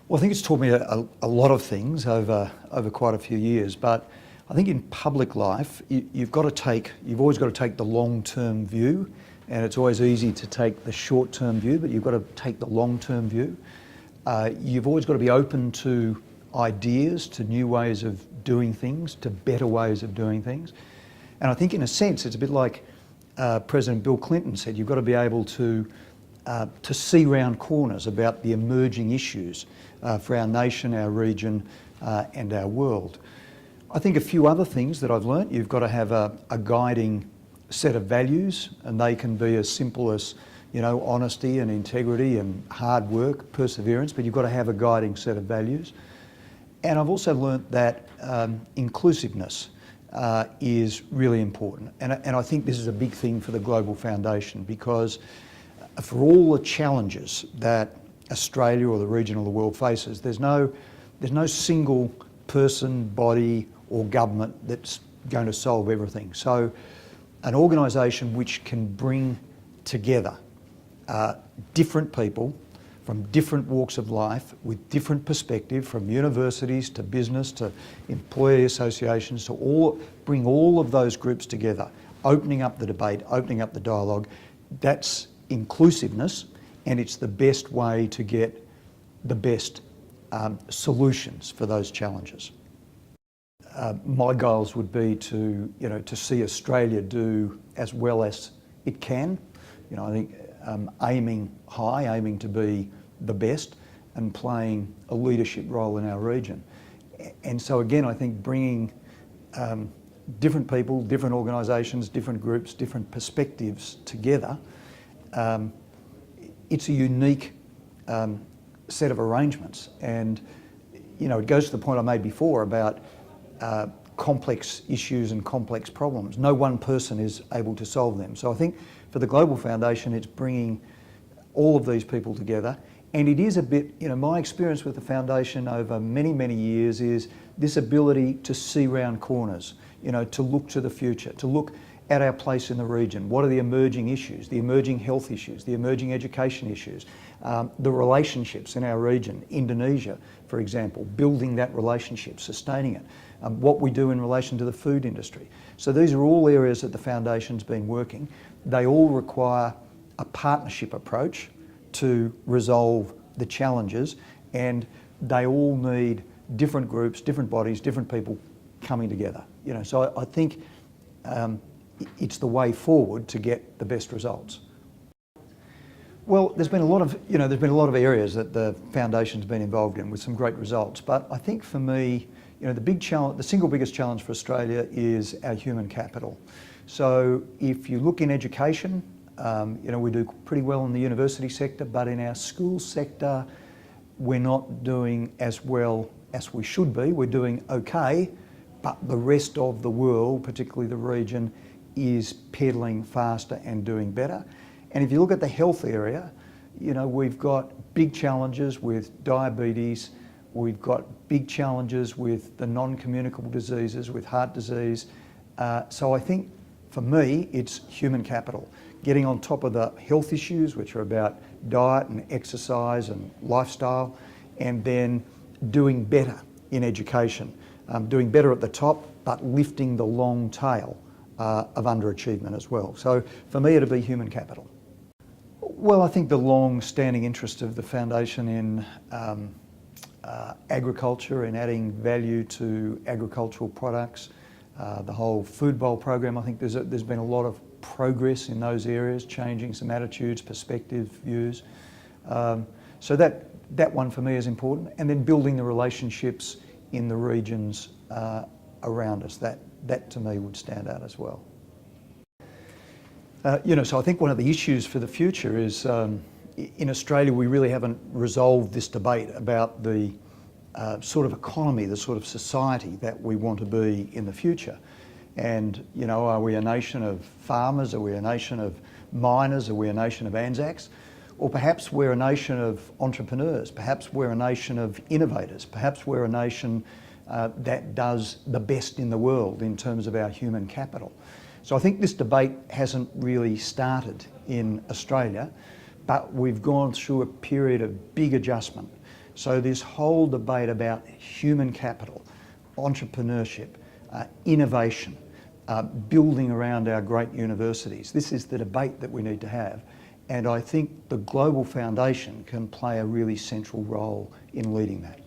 Well, I think it's taught me a lot of things over quite a few years, but I think in public life, you've always got to take the long-term view, and it's always easy to take the short-term view, but you've got to take the long-term view. You've always got to be open to ideas, to new ways of doing things, to better ways of doing things. And I think in a sense, it's a bit like President Bill Clinton said, you've got to be able to see round corners about the emerging issues for our nation, our region, and our world. I think a few other things that I've learnt: you've got to have a guiding set of values, and they can be as simple as, honesty and integrity and hard work, perseverance, but you've got to have a guiding set of values. And I've also learnt that inclusiveness is really important. And I think this is a big thing for the Global Foundation, because for all the challenges that Australia or the region or the world faces, there's no single person, body or government that's going to solve everything. So an organisation which can bring together different people from different walks of life with different perspective, from universities to business to employee associations, to bring all of those groups together, opening up the debate, opening up the dialogue, that's inclusiveness, and it's the best way to get the best solutions for those challenges. My goals would be to see Australia do as well as it can. I think aiming high, aiming to be the best, and playing a leadership role in our region. And so again, I think bringing different people, different organisations, different groups, different perspectives together, it's a unique set of arrangements. And it goes to the point I made before about complex issues and complex problems. No one person is able to solve them. So I think for the Global Foundation, it's bringing all of these people together. And it is a bit, my experience with the foundation over many, many years is this ability to see round corners, to look to the future, to look at our place in the region. What are the emerging issues, the emerging health issues, the emerging education issues, the relationships in our region, Indonesia, for example, building that relationship, sustaining it, what we do in relation to the food industry. So these are all areas that the foundation's been working. They all require a partnership approach to resolve the challenges, and they all need different groups, different bodies, different people coming together. So I think it's the way forward to get the best results. Well, there's been a lot of areas that the foundation's been involved in with some great results. But I think for me, the single biggest challenge for Australia is our human capital. So if you look in education, we do pretty well in the university sector, but in our school sector, we're not doing as well as we should be. We're doing okay, but the rest of the world, particularly the region, is pedaling faster and doing better. And if you look at the health area, we've got big challenges with diabetes, we've got big challenges with the non-communicable diseases, with heart disease. So I think for me, it's human capital. Getting on top of the health issues, which are about diet and exercise and lifestyle, and then doing better in education. Doing better at the top, but lifting the long tail of underachievement as well. So for me, it'll be human capital. Well, I think the long-standing interest of the foundation in agriculture and adding value to agricultural products, the whole food bowl program, I think there's been a lot of progress in those areas, changing some attitudes, perspectives, views. So that one for me is important. And then building the relationships in the regions around us, that to me would stand out as well. So I think one of the issues for the future is in Australia we really haven't resolved this debate about the sort of economy, the sort of society that we want to be in the future. And are we a nation of farmers? Are we a nation of miners? Are we a nation of Anzacs? Or perhaps we're a nation of entrepreneurs. Perhaps we're a nation of innovators. Perhaps we're a nation that does the best in the world in terms of our human capital. So I think this debate hasn't really started in Australia, but we've gone through a period of big adjustment. So this whole debate about human capital, entrepreneurship, innovation, building around our great universities, this is the debate that we need to have. And I think the Global Foundation can play a really central role in leading that.